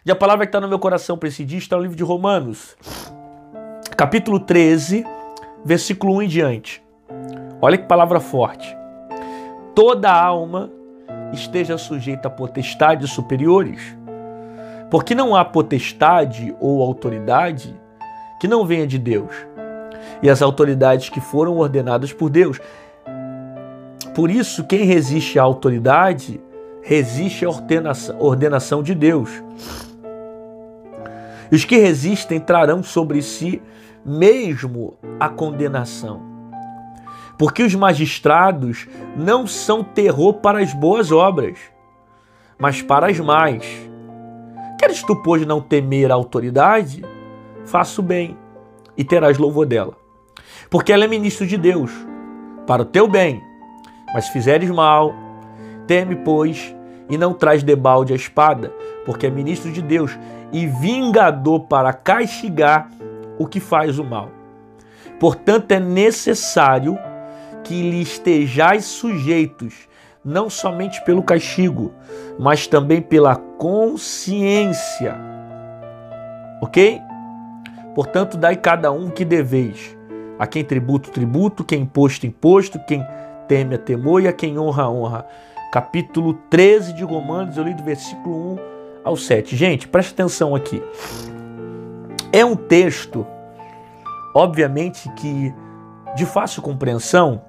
E a palavra que está no meu coração para esse dia está no livro de Romanos, capítulo 13, versículo 1 em diante. Olha que palavra forte. Toda alma esteja sujeita a potestades superiores, porque não há potestade ou autoridade que não venha de Deus, e as autoridades que foram ordenadas por Deus. Por isso, quem resiste à autoridade, resiste à ordenação de Deus. E os que resistem trarão sobre si mesmo a condenação. Porque os magistrados não são terror para as boas obras, mas para as más. Queres tu, pois, não temer a autoridade? Faça o bem e terás louvor dela. Porque ela é ministro de Deus, para o teu bem. Mas se fizeres mal, teme, pois, e não traz debalde a espada, porque é ministro de Deus e vingador para castigar o que faz o mal. Portanto, é necessário que lhe estejais sujeitos, não somente pelo castigo, mas também pela consciência. Ok? Portanto, dai cada um o que deveis. A quem tributo, tributo, quem imposto, imposto, quem teme a temor e a quem honra, honra. Capítulo 13 de Romanos, eu li do versículo 1 ao 7. Gente, preste atenção aqui. É um texto, obviamente, que de fácil compreensão,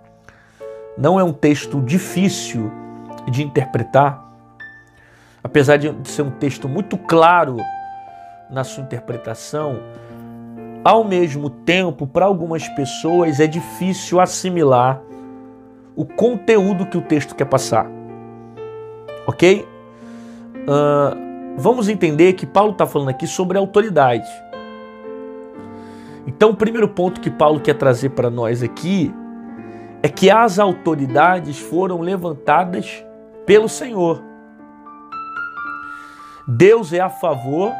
não é um texto difícil de interpretar, apesar de ser um texto muito claro na sua interpretação. Ao mesmo tempo, para algumas pessoas é difícil assimilar o conteúdo que o texto quer passar. Ok? Vamos entender que Paulo está falando aqui sobre autoridade. Então, o primeiro ponto que Paulo quer trazer para nós aqui é que as autoridades foram levantadas pelo Senhor. Deus é a favor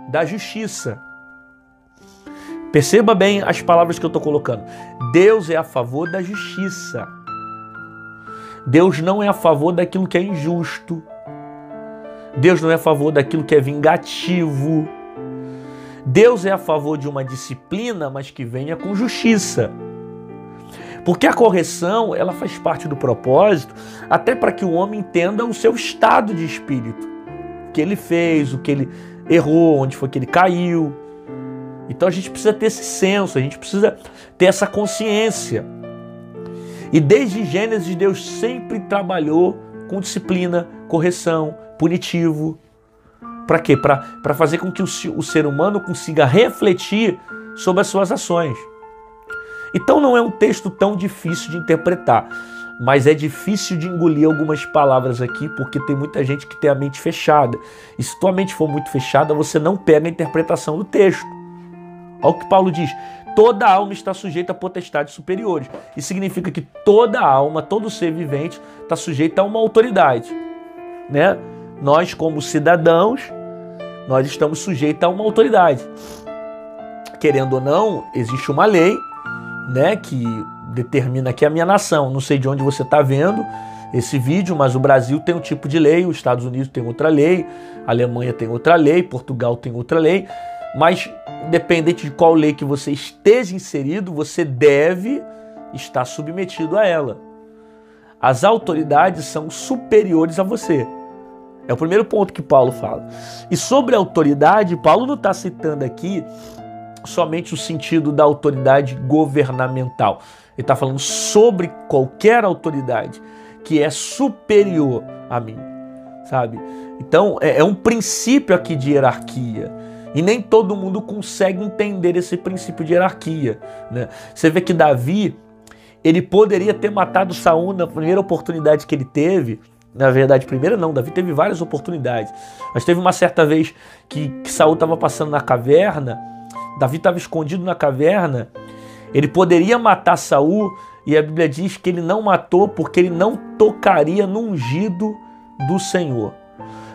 da justiça. Perceba bem as palavras que eu estou colocando. Deus é a favor da justiça. Deus não é a favor daquilo que é injusto. Deus não é a favor daquilo que é vingativo. Deus é a favor de uma disciplina, mas que venha com justiça. Porque a correção, ela faz parte do propósito, até para que o homem entenda o seu estado de espírito. O que ele fez, o que ele errou, onde foi que ele caiu. Então a gente precisa ter esse senso, a gente precisa ter essa consciência. E desde Gênesis, Deus sempre trabalhou com disciplina, correção, punitivo. Para quê? Para fazer com que o ser humano consiga refletir sobre as suas ações. Então não é um texto tão difícil de interpretar, mas é difícil de engolir algumas palavras aqui, porque tem muita gente que tem a mente fechada. E se tua mente for muito fechada, você não pega a interpretação do texto. Olha o que Paulo diz: toda alma está sujeita a potestades superiores. Isso significa que toda alma, todo ser vivente está sujeito a uma autoridade, né? Nós, como cidadãos, nós estamos sujeitos a uma autoridade. Querendo ou não, existe uma lei, né, que determina aqui a minha nação. Não sei de onde você está vendo esse vídeo, mas o Brasil tem um tipo de lei, os Estados Unidos tem outra lei, a Alemanha tem outra lei, Portugal tem outra lei. Mas, independente de qual lei que você esteja inserido, você deve estar submetido a ela. As autoridades são superiores a você. É o primeiro ponto que Paulo fala. E sobre a autoridade, Paulo não está citando aqui somente o sentido da autoridade governamental. Ele está falando sobre qualquer autoridade que é superior a mim, sabe? Então, é um princípio aqui de hierarquia. E nem todo mundo consegue entender esse princípio de hierarquia, né? Você vê que Davi, ele poderia ter matado Saul na primeira oportunidade que ele teve. Na verdade, primeira não, Davi teve várias oportunidades. Mas teve uma certa vez que Saul estava passando na caverna, Davi estava escondido na caverna, ele poderia matar Saul, e a Bíblia diz que ele não matou porque ele não tocaria no ungido do Senhor.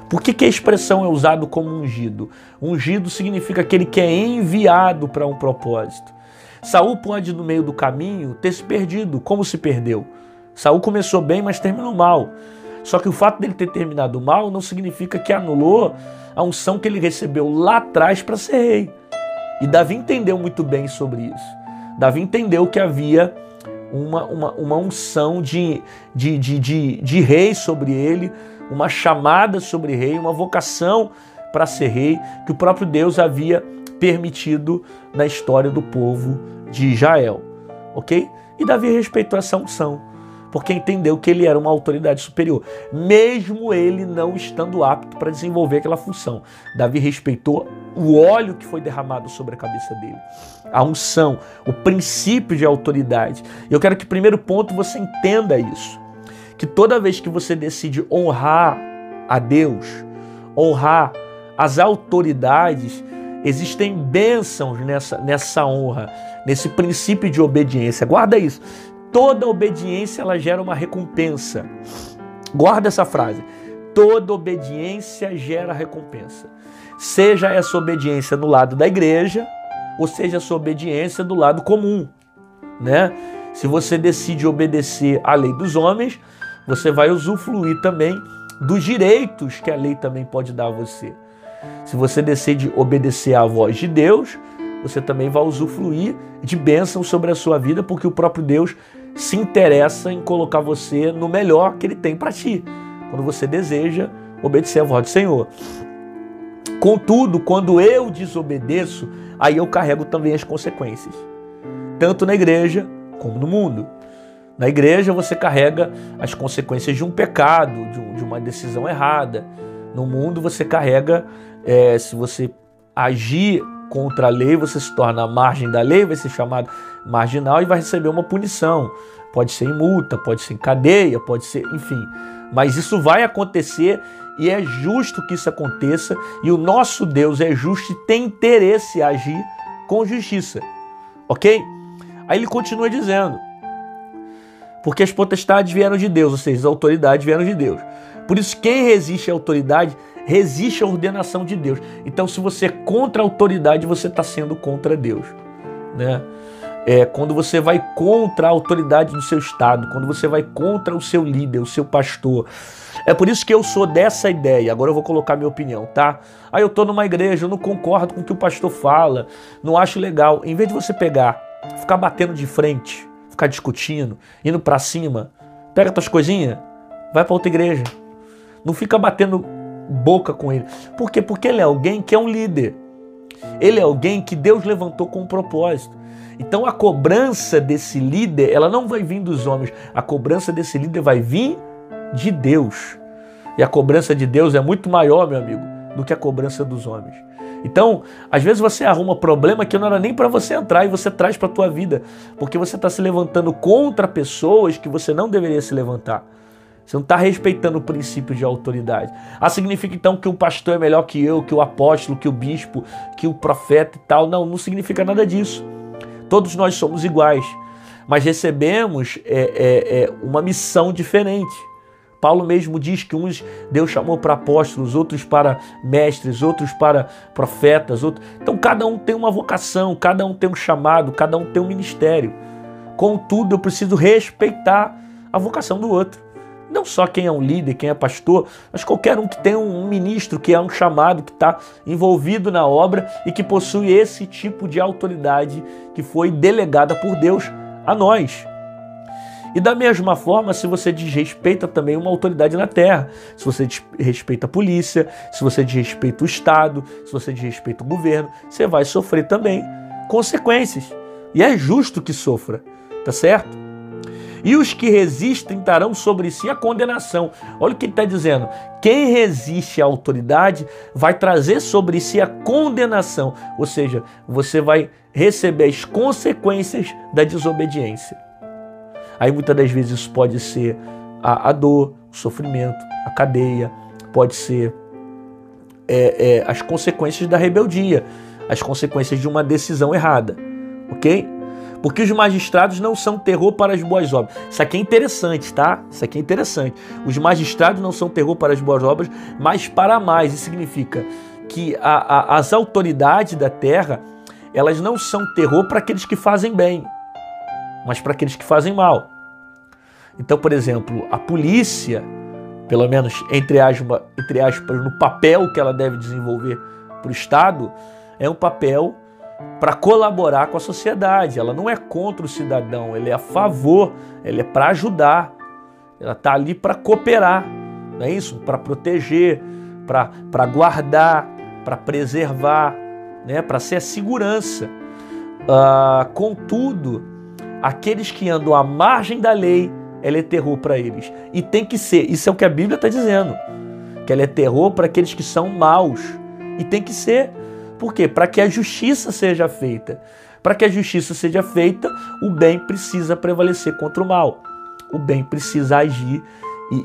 Por que a expressão é usada como ungido? Ungido significa aquele que é enviado para um propósito. Saul pode, no meio do caminho, ter se perdido. Como se perdeu? Saul começou bem, mas terminou mal. Só que o fato dele ter terminado mal não significa que anulou a unção que ele recebeu lá atrás para ser rei. E Davi entendeu muito bem sobre isso. Davi entendeu que havia uma unção de rei sobre ele, uma chamada sobre rei, uma vocação para ser rei, que o próprio Deus havia permitido na história do povo de Israel. Ok? E Davi respeitou essa unção, porque entendeu que ele era uma autoridade superior, mesmo ele não estando apto para desenvolver aquela função. Davi respeitou o óleo que foi derramado sobre a cabeça dele, a unção, o princípio de autoridade. Eu quero que, primeiro ponto, você entenda isso, que toda vez que você decide honrar a Deus, honrar as autoridades, existem bênçãos nessa honra, nesse princípio de obediência. Guarda isso. Toda obediência, ela gera uma recompensa. Guarda essa frase. Toda obediência gera recompensa. Seja essa obediência no lado da igreja, ou seja essa obediência do lado comum, né? Se você decide obedecer à lei dos homens, você vai usufruir também dos direitos que a lei também pode dar a você. Se você decide obedecer à voz de Deus, você também vai usufruir de bênçãos sobre a sua vida, porque o próprio Deus se interessa em colocar você no melhor que Ele tem para ti, quando você deseja obedecer à voz do Senhor. Contudo, quando eu desobedeço, aí eu carrego também as consequências, tanto na igreja como no mundo. Na igreja você carrega as consequências de um pecado, de uma decisão errada. No mundo você carrega, se você agir contra a lei, você se torna à margem da lei, vai ser chamado marginal e vai receber uma punição. Pode ser em multa, pode ser em cadeia, pode ser, enfim. Mas isso vai acontecer e é justo que isso aconteça, e o nosso Deus é justo e tem interesse em agir com justiça. Ok? Aí ele continua dizendo, porque as potestades vieram de Deus, ou seja, as autoridades vieram de Deus. Por isso, quem resiste à autoridade, resiste à ordenação de Deus. Então, se você é contra a autoridade, você está sendo contra Deus, né? Quando você vai contra a autoridade do seu estado, quando você vai contra o seu líder, o seu pastor. É por isso que eu sou dessa ideia. Agora eu vou colocar minha opinião, tá? Aí eu tô numa igreja, eu não concordo com o que o pastor fala, não acho legal. Em vez de você pegar, ficar batendo de frente, ficar discutindo, indo pra cima, pega tuas coisinhas, vai pra outra igreja. Não fica batendo boca com ele. Por quê? Porque ele é alguém que é um líder. Ele é alguém que Deus levantou com um propósito. Então a cobrança desse líder, ela não vai vir dos homens. A cobrança desse líder vai vir de Deus. E a cobrança de Deus é muito maior, meu amigo, do que a cobrança dos homens. Então, às vezes você arruma problema que não era nem para você entrar e você traz para a tua vida. Porque você está se levantando contra pessoas que você não deveria se levantar. Você não está respeitando o princípio de autoridade. Significa então que o pastor é melhor que eu, que o apóstolo, que o bispo, que o profeta e tal. Não, não significa nada disso. Todos nós somos iguais, mas recebemos uma missão diferente. Paulo mesmo diz que uns Deus chamou para apóstolos, outros para mestres, outros para profetas. Então cada um tem uma vocação, cada um tem um chamado, cada um tem um ministério. Contudo, eu preciso respeitar a vocação do outro. Não só quem é um líder, quem é pastor, mas qualquer um que tem um ministro, que é um chamado, que está envolvido na obra e que possui esse tipo de autoridade que foi delegada por Deus a nós. E da mesma forma, se você desrespeita também uma autoridade na terra, se você desrespeita a polícia, se você desrespeita o Estado, se você desrespeita o governo, você vai sofrer também consequências. E é justo que sofra, tá certo? E os que resistem trarão sobre si a condenação. Olha o que ele está dizendo. Quem resiste à autoridade vai trazer sobre si a condenação. Ou seja, você vai receber as consequências da desobediência. Aí muitas das vezes isso pode ser a dor, o sofrimento, a cadeia. Pode ser as consequências da rebeldia. As consequências de uma decisão errada. Ok? Porque os magistrados não são terror para as boas obras. Isso aqui é interessante, tá? Isso aqui é interessante. Os magistrados não são terror para as boas obras, mas para mais. Isso significa que as autoridades da terra, elas não são terror para aqueles que fazem bem, mas para aqueles que fazem mal. Então, por exemplo, a polícia, pelo menos entre aspas, no papel que ela deve desenvolver para o Estado, é um papel para colaborar com a sociedade. Ela não é contra o cidadão, ela é a favor, ela é para ajudar, ela está ali para cooperar, não é isso? Para proteger, para guardar, para preservar, né? Para ser a segurança. Contudo, aqueles que andam à margem da lei, ela é terror para eles. E tem que ser, isso é o que a Bíblia está dizendo, que ela é terror para aqueles que são maus. E tem que ser. Por quê? Para que a justiça seja feita. Para que a justiça seja feita, o bem precisa prevalecer contra o mal. O bem precisa agir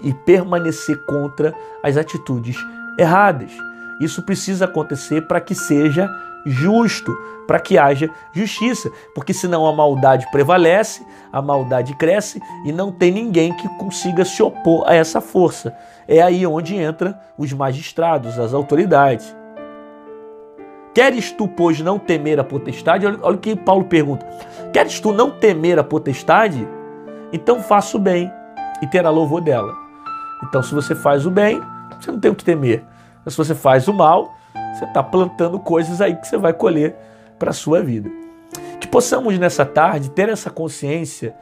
e permanecer contra as atitudes erradas. Isso precisa acontecer para que seja justo, para que haja justiça, porque senão a maldade prevalece, a maldade cresce e não tem ninguém que consiga se opor a essa força. É aí onde entram os magistrados, as autoridades. Queres tu, pois, não temer a potestade? Olha o que Paulo pergunta. Queres tu não temer a potestade? Então faça o bem e terá louvor dela. Então se você faz o bem, você não tem o que temer. Mas se você faz o mal, você está plantando coisas aí que você vai colher para a sua vida. Que possamos nessa tarde ter essa consciência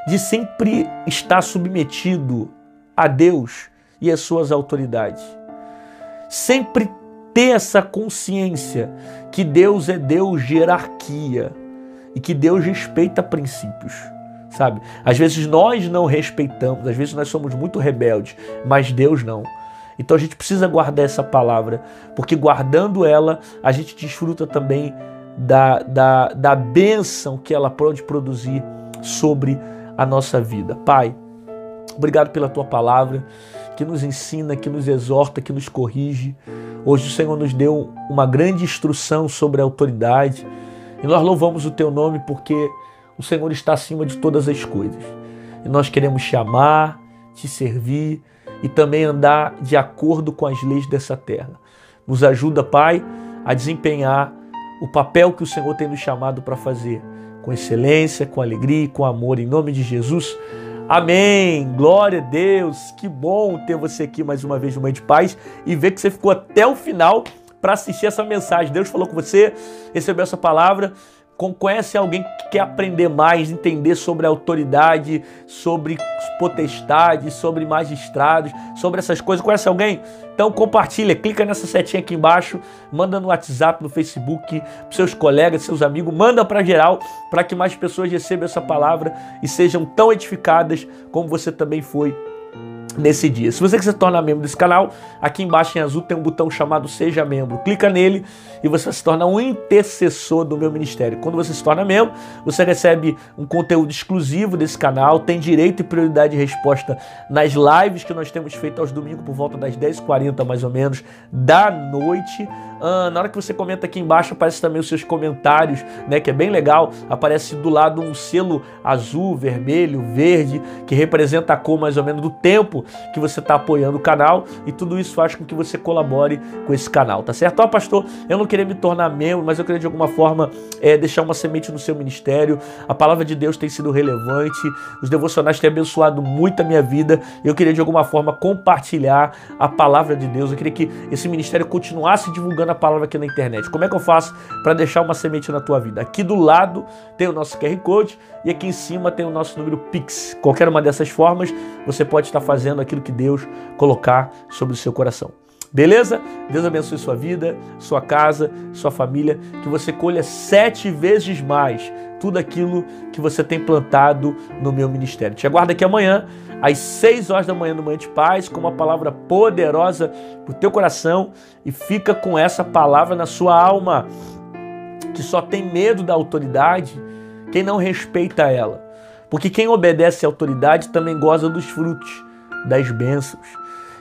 de sempre estar submetido a Deus e às suas autoridades. Sempre ter essa consciência que Deus é Deus de hierarquia e que Deus respeita princípios, sabe? Às vezes nós não respeitamos, às vezes nós somos muito rebeldes, mas Deus não. Então a gente precisa guardar essa palavra, porque guardando ela, a gente desfruta também da bênção que ela pode produzir sobre a nossa vida. Pai, obrigado pela tua palavra, que nos ensina, que nos exorta, que nos corrige. Hoje o Senhor nos deu uma grande instrução sobre a autoridade e nós louvamos o teu nome porque o Senhor está acima de todas as coisas. E nós queremos te amar, te servir e também andar de acordo com as leis dessa terra. Nos ajuda, Pai, a desempenhar o papel que o Senhor tem nos chamado para fazer, com excelência, com alegria e com amor, em nome de Jesus. Amém, glória a Deus, que bom ter você aqui mais uma vez no Mãe de Paz e ver que você ficou até o final para assistir essa mensagem. Deus falou com você, recebeu essa palavra, conhece alguém que quer aprender mais, entender sobre a autoridade, sobre potestade, sobre magistrados, sobre essas coisas, conhece alguém? Então compartilha, clica nessa setinha aqui embaixo, manda no WhatsApp, no Facebook, para seus colegas, seus amigos, manda para geral, para que mais pessoas recebam essa palavra e sejam tão edificadas como você também foi nesse dia. Se você quiser se tornar membro desse canal, aqui embaixo em azul tem um botão chamado Seja Membro. Clica nele e você se torna um intercessor do meu ministério. Quando você se torna membro, você recebe um conteúdo exclusivo desse canal, tem direito e prioridade de resposta nas lives que nós temos feito aos domingos por volta das 10h40 mais ou menos da noite. Na hora que você comenta aqui embaixo, aparece também os seus comentários, né, que é bem legal. Aparece do lado um selo azul, vermelho, verde, que representa a cor mais ou menos do tempo que você está apoiando o canal, e tudo isso faz com que você colabore com esse canal, tá certo? Ó, pastor, eu não queria me tornar membro, mas eu queria de alguma forma deixar uma semente no seu ministério. A palavra de Deus tem sido relevante, os devocionais têm abençoado muito a minha vida, eu queria de alguma forma compartilhar a palavra de Deus, eu queria que esse ministério continuasse divulgando a palavra aqui na internet. Como é que eu faço para deixar uma semente na tua vida? Aqui do lado tem o nosso QR Code e aqui em cima tem o nosso número Pix. Qualquer uma dessas formas, você pode estar fazendo aquilo que Deus colocar sobre o seu coração. Beleza? Deus abençoe sua vida, sua casa, sua família, que você colha 7 vezes mais tudo aquilo que você tem plantado no meu ministério. Te aguardo aqui amanhã, às 6 horas da manhã no Manhã de Paz, com uma palavra poderosa para o teu coração, e fica com essa palavra na sua alma, que só tem medo da autoridade quem não respeita ela. Porque quem obedece à autoridade também goza dos frutos, das bênçãos.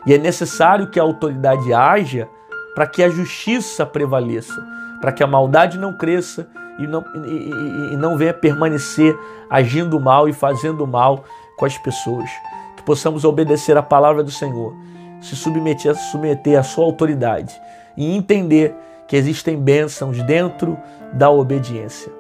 E é necessário que a autoridade haja para que a justiça prevaleça, para que a maldade não cresça e não venha permanecer agindo mal e fazendo mal com as pessoas. Que possamos obedecer à palavra do Senhor, se submeter à sua autoridade e entender que existem bênçãos dentro da obediência.